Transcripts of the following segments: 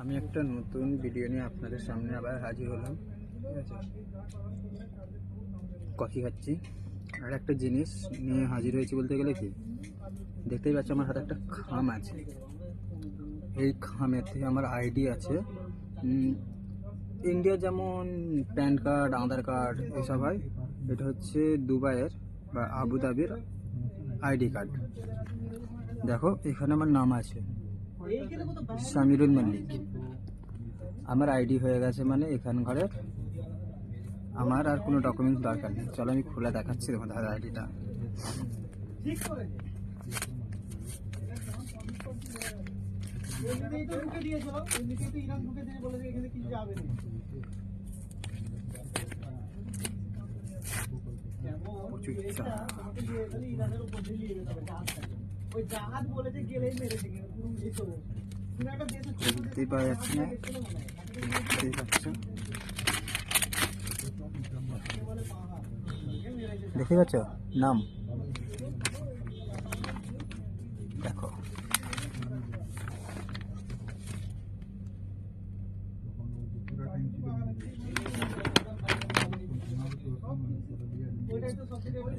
আমি একটা নতুন ভিডিও নিয়ে আপনাদের সামনে আবার হাজির হলাম। ঠিক আছে, কফি খাচ্ছি আর একটা জিনিস নিয়ে হাজির হয়েছি বলতে গেলে কি, দেখতেই পাচ্ছি আমার হাতে একটা খাম আছে। এই খামেতে আমার আইডি আছে। ইন্ডিয়া যেমন প্যান কার্ড, আধার কার্ড এসব হয়, এটা হচ্ছে দুবাইয়ের বা আবুধাবির আইডি কার্ড। দেখো এখানে আমার নাম আছে সামিরুল মল্লিক। আমার আইডি হয়ে গেছে, মানে এখানকারের আমার আর কোনো ডকুমেন্টস দরকার নেই। চলো আমি খুলে দেখাচ্ছি তোমাদের আইডিটা। দেখতেই পাওয়া যাচ্ছে না, দেখতে পাচ্ছ নাম, দেখো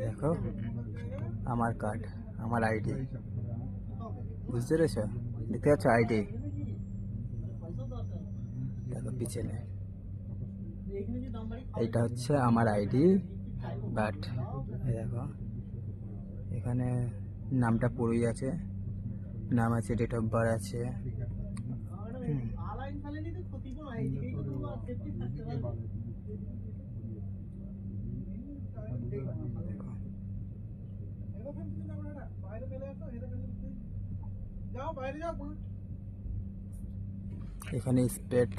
দেখো আমার কার্ড, আমার আইডি, বুঝতে পেরেছ? দেখতে পাচ্ছ আইডি, দেখো পিছনে এইটা হচ্ছে আমার আইডি। বাট দেখো এখানে নামটা পড়েই আছে, নাম আছে, ডেট অফ বার্থ আছে। এখানে স্প্রেড